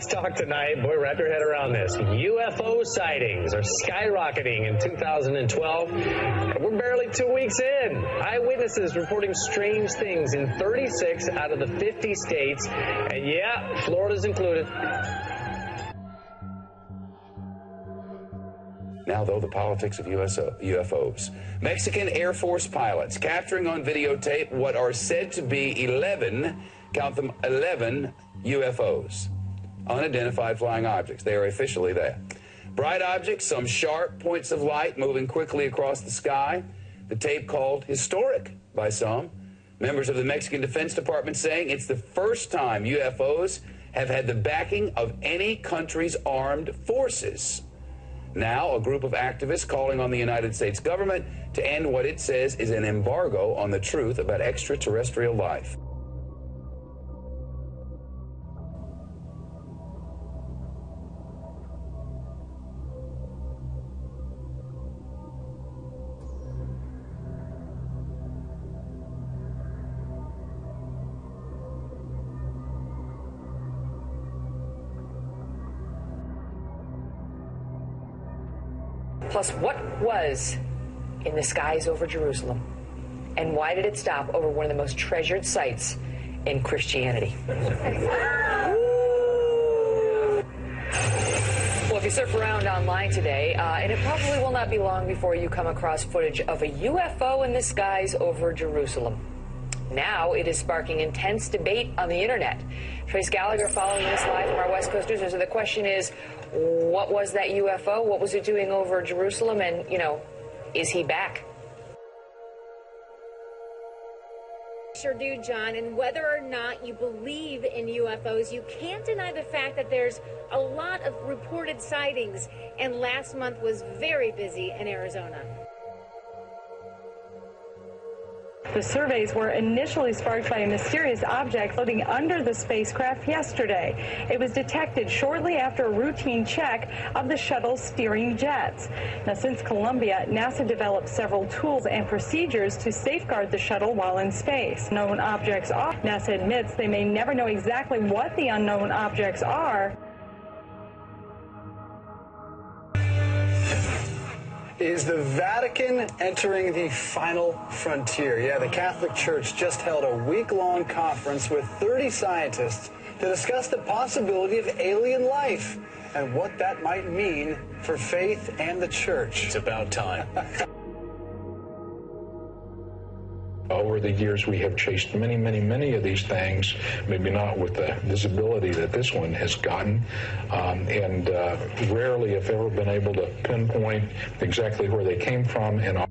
Fox Talk tonight. Boy, wrap your head around this. UFO sightings are skyrocketing in 2012. We're barely 2 weeks in. Eyewitnesses reporting strange things in 36 out of the 50 states. And yeah, Florida's included. Now, though, the politics of UFOs. Mexican Air Force pilots capturing on videotape what are said to be 11, count them, 11 UFOs. Unidentified flying objects. They are officially that. Bright objects, some sharp points of light moving quickly across the sky. The tape called historic by some. Members of the Mexican Defense Department saying it's the first time UFOs have had the backing of any country's armed forces. Now, a group of activists calling on the United States government to end what it says is an embargo on the truth about extraterrestrial life. Plus, what was in the skies over Jerusalem? And why did it stop over one of the most treasured sites in Christianity? Well, if you surf around online today, and it probably will not be long before you come across footage of a UFO in the skies over Jerusalem. Now it is sparking intense debate on the internet. Trace Gallagher following this live from our West Coast News. So the question is, what was that UFO? What was it doing over Jerusalem? And, you know, is he back? Sure do, John. And whether or not you believe in UFOs, you can't deny the fact that there's a lot of reported sightings. And last month was very busy in Arizona. The surveys were initially sparked by a mysterious object floating under the spacecraft yesterday. It was detected shortly after a routine check of the shuttle's steering jets. Now, since Columbia, NASA developed several tools and procedures to safeguard the shuttle while in space. Known objects are. NASA admits they may never know exactly what the unknown objects are. Is the Vatican entering the final frontier? Yeah, the Catholic Church just held a week-long conference with 30 scientists to discuss the possibility of alien life and what that might mean for faith and the church. It's about time. Over the years, we have chased many of these things, maybe not with the visibility that this one has gotten, and rarely, if ever, been able to pinpoint exactly where they came from. And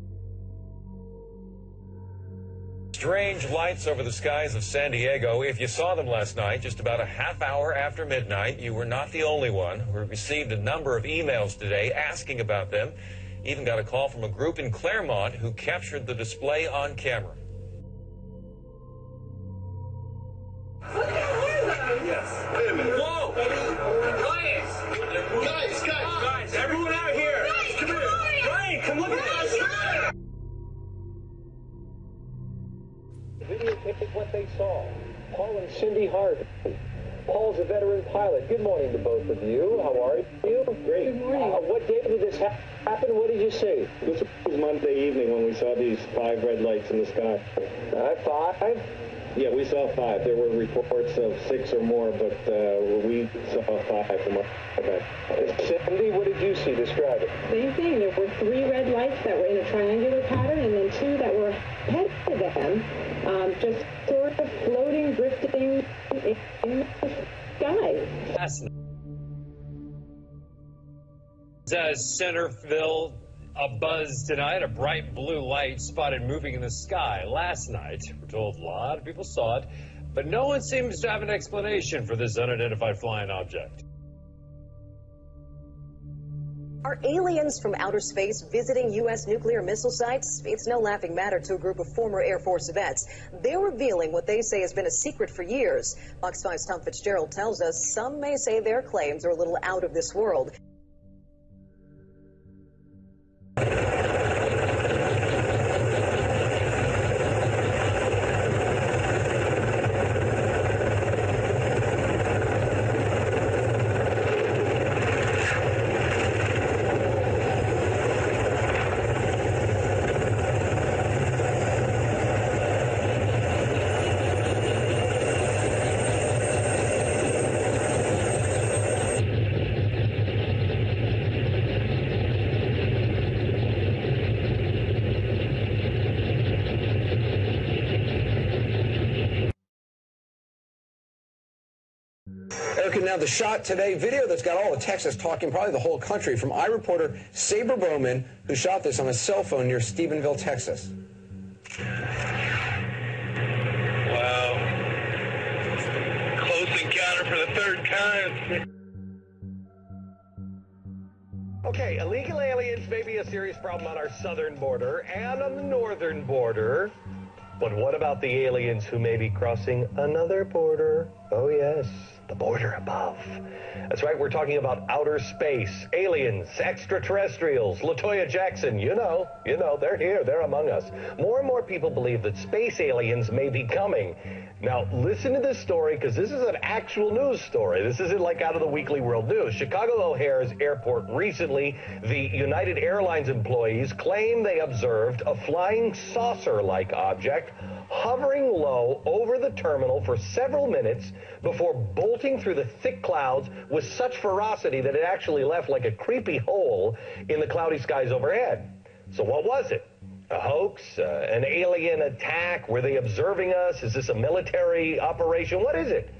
strange lights over the skies of San Diego. If you saw them last night, just about a half hour after midnight, you were not the only one. We received a number of emails today asking about them. Even got a call from a group in Claremont who captured the display on camera. Yes. Wait a minute. Whoa! Guys, everyone out here! Guys, come here! Brian, come look at this! Videotape what they saw. Paul and Cindy Hart. Paul's a veteran pilot. Good morning to both of you. How are you? Great. Good morning. What day did this happen? What did you see? This was Monday evening when we saw these 5 red lights in the sky. 5? Yeah, we saw 5. There were reports of 6 or more, but we saw 5 from our back. Cindy, what did you see? Describe it. Same thing. There were 3 red lights that were in a triangular pattern, and then 2 that were ahead of them, just sort of floating, drifting in the sky. Centreville, a buzz tonight, a bright blue light spotted moving in the sky last night. We're told a lot of people saw it, but no one seems to have an explanation for this unidentified flying object. Are aliens from outer space visiting U.S. nuclear missile sites? It's no laughing matter to a group of former Air Force vets. They're revealing what they say has been a secret for years. Fox 5's Tom Fitzgerald tells us some may say their claims are a little out of this world. now the shot today, video that's got all of Texas talking, probably the whole country, from iReporter Saber Bowman, who shot this on a cell phone near Stephenville, Texas. Wow. Close encounter for the third time. Okay, illegal aliens may be a serious problem on our southern border and on the northern border. But what about the aliens who may be crossing another border? Oh, yes, the border above. That's right, we're talking about outer space, aliens, extraterrestrials, LaToya Jackson, you know, they're here, they're among us. More and more people believe that space aliens may be coming. Now, listen to this story, because this is an actual news story. This isn't like out of the Weekly World News. Chicago O'Hare's airport recently, the United Airlines employees claim they observed a flying saucer-like object hovering low over the terminal for several minutes before bolting through the thick clouds with such ferocity that it actually left like a creepy hole in the cloudy skies overhead. So what was it? A hoax? An alien attack? Were they observing us? Is this a military operation? What is it?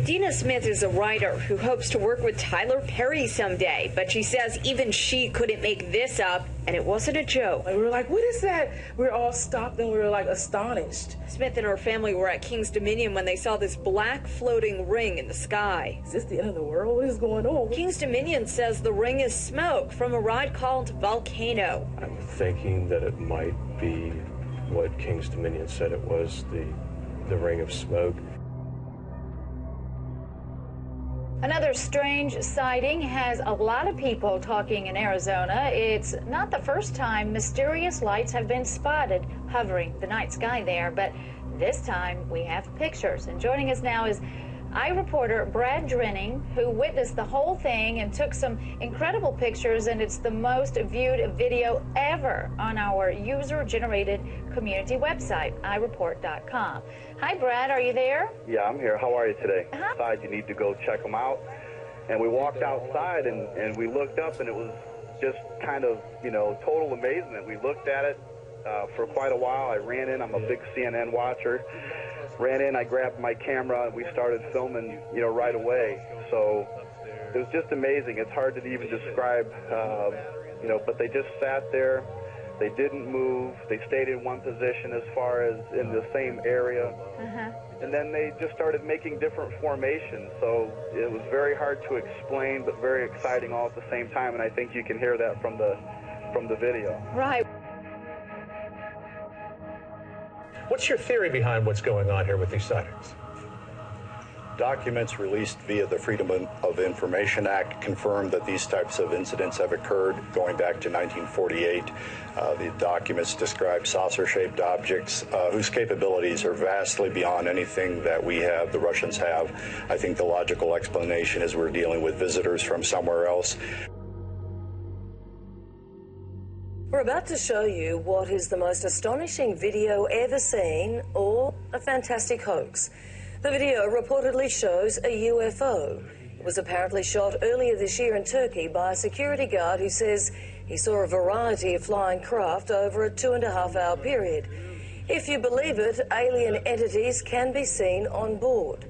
Dina Smith is a writer who hopes to work with Tyler Perry someday, but she says even she couldn't make this up, and it wasn't a joke. We were like, what is that? We were all stopped and we were like astonished. Smith and her family were at King's Dominion when they saw this black floating ring in the sky. Is this the end of the world? What is going on? King's Dominion says the ring is smoke from a ride called Volcano. I'm thinking that it might be what King's Dominion said it was, the ring of smoke. Another strange sighting has a lot of people talking in Arizona. It's not the first time mysterious lights have been spotted hovering the night sky there, but this time we have pictures. And joining us now is iReporter Brad Drenning, who witnessed the whole thing and took some incredible pictures, and it's the most viewed video ever on our user-generated community website, iReport.com. Hi, Brad, are you there? Yeah, I'm here. How are you today? Outside, you need to go check them out. And we walked outside, and we looked up, and it was just kind of, total amazement. We looked at it for quite a while. I ran in. I'm a big CNN watcher. Ran in, I grabbed my camera, and we started filming, right away. So it was just amazing. It's hard to even describe, but they just sat there. They didn't move. They stayed in one position as far as in the same area. And then they just started making different formations. So it was very hard to explain, but very exciting all at the same time. And I think you can hear that from the video. Right. What's your theory behind what's going on here with these sightings? Documents released via the Freedom of Information Act confirm that these types of incidents have occurred going back to 1948. The documents describe saucer-shaped objects whose capabilities are vastly beyond anything that we have, the Russians have. I think the logical explanation is we're dealing with visitors from somewhere else. We're about to show you what is the most astonishing video ever seen, or a fantastic hoax. The video reportedly shows a UFO. It was apparently shot earlier this year in Turkey by a security guard who says he saw a variety of flying craft over a 2.5-hour period. If you believe it, alien entities can be seen on board.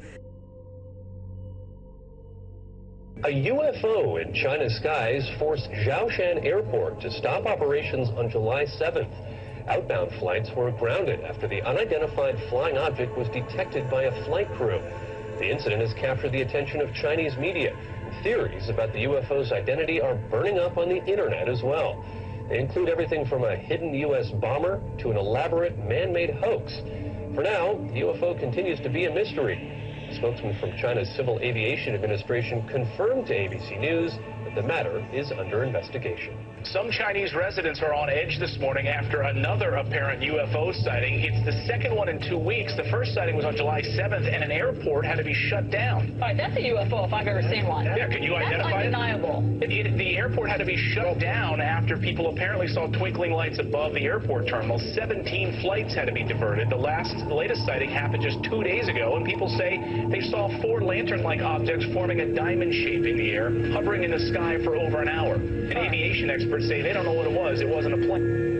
A UFO in China's skies forced Zhoushan Airport to stop operations on July 7th. Outbound flights were grounded after the unidentified flying object was detected by a flight crew. The incident has captured the attention of Chinese media. Theories about the UFO's identity are burning up on the internet as well. They include everything from a hidden U.S. bomber to an elaborate man-made hoax. For now, the UFO continues to be a mystery. A spokesman from China's Civil Aviation Administration confirmed to ABC News that the matter is under investigation. Some Chinese residents are on edge this morning after another apparent UFO sighting. It's the second one in 2 weeks. The first sighting was on July 7th, and an airport had to be shut down. All right, that's a UFO if I've ever seen one. Yeah, can you identify it? That's undeniable. The airport had to be shut down after people apparently saw twinkling lights above the airport terminal. 17 flights had to be diverted. The latest sighting happened just 2 days ago, and people say they saw 4 lantern-like objects forming a diamond shape in the air, hovering in the sky for over an hour. An aviation expert say they don't know what it was. It wasn't a plane.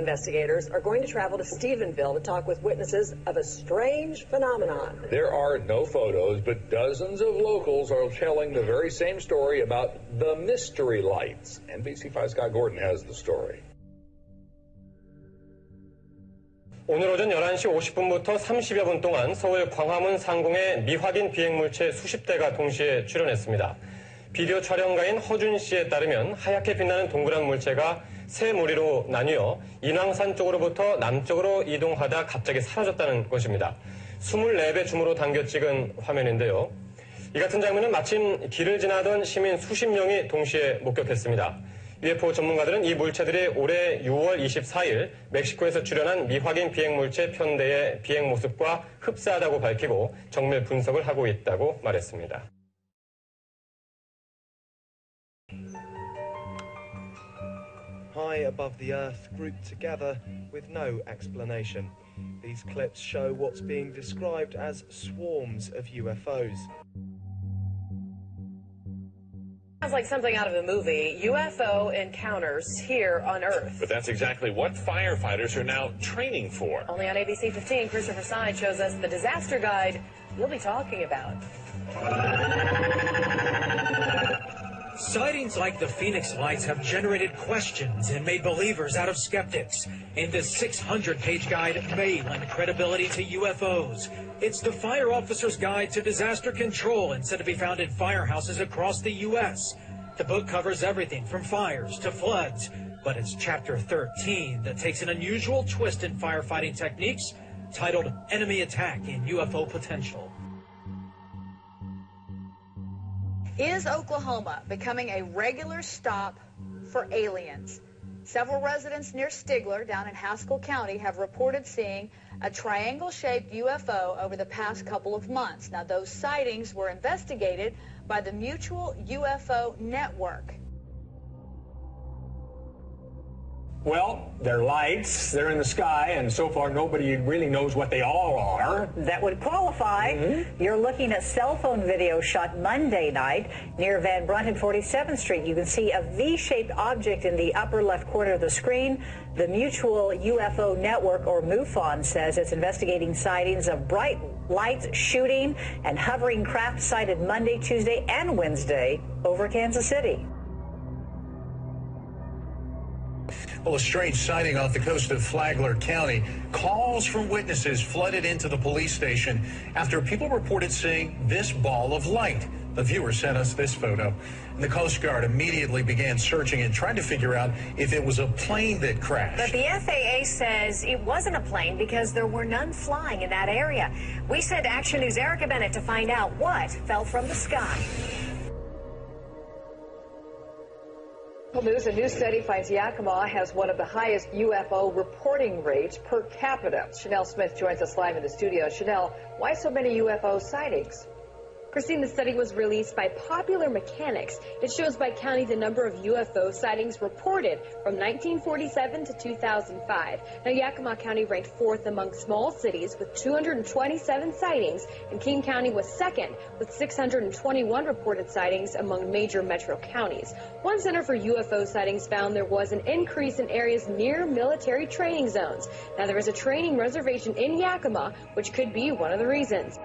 investigators are going to travel to Stephenville to talk with witnesses of a strange phenomenon. There are no photos, but dozens of locals are telling the very same story about the mystery lights. NBC5's Scott Gordon has the story. 오늘 오전 11시 50분부터 30여 분 동안 서울 광화문 상공에 미확인 비행물체 수십 대가 동시에 출현했습니다. 비디오 촬영가인 허준 씨에 따르면 하얗게 빛나는 동그란 물체가 세 무리로 나뉘어 인왕산 쪽으로부터 남쪽으로 이동하다 갑자기 사라졌다는 것입니다. 24배 줌으로 당겨 찍은 화면인데요. 이 같은 장면은 마침 길을 지나던 시민 수십 명이 동시에 목격했습니다. UFO 전문가들은 이 물체들이 올해 6월 24일 멕시코에서 출현한 미확인 비행물체 편대의 비행 모습과 흡사하다고 밝히고 정밀 분석을 하고 있다고 말했습니다. High above the earth, grouped together with no explanation. These clips show what's being described as swarms of UFOs. Sounds like something out of a movie. UFO encounters here on Earth. But that's exactly what firefighters are now training for. Only on ABC 15, Christopher Side shows us the disaster guide we'll be talking about. Sightings like the Phoenix Lights have generated questions and made believers out of skeptics. And this 600-page guide may lend credibility to UFOs. It's the Fire Officer's Guide to Disaster Control and said to be found in firehouses across the U.S. The book covers everything from fires to floods, but it's Chapter 13 that takes an unusual twist in firefighting techniques titled Enemy Attack in UFO Potential. Is Oklahoma becoming a regular stop for aliens? Several residents near Stigler down in Haskell County have reported seeing a triangle-shaped UFO over the past couple of months. Now, those sightings were investigated by the Mutual UFO Network. Well, they're lights, they're in the sky, and so far nobody really knows what they all are. That would qualify. You're looking at cell phone video shot Monday night near Van Brunt and 47th Street. You can see a V-shaped object in the upper left corner of the screen. The Mutual UFO Network, or MUFON, says it's investigating sightings of bright lights shooting and hovering craft sighted Monday, Tuesday, and Wednesday over Kansas City. Well, a strange sighting off the coast of Flagler County. Calls from witnesses flooded into the police station after people reported seeing this ball of light. The viewer sent us this photo. And the Coast Guard immediately began searching and trying to figure out if it was a plane that crashed. But the FAA says it wasn't a plane because there were none flying in that area. We sent Action News' Erica Bennett to find out what fell from the sky. News, a new study finds Yakima has one of the highest UFO reporting rates per capita. Chanel Smith joins us live in the studio. Chanel, why so many UFO sightings? Christine, the study was released by Popular Mechanics. It shows by county the number of UFO sightings reported from 1947 to 2005. Now, Yakima County ranked fourth among small cities with 227 sightings, and King County was second with 621 reported sightings among major metro counties. One Center for UFO Sightings found there was an increase in areas near military training zones. Now, there is a training reservation in Yakima, which could be one of the reasons.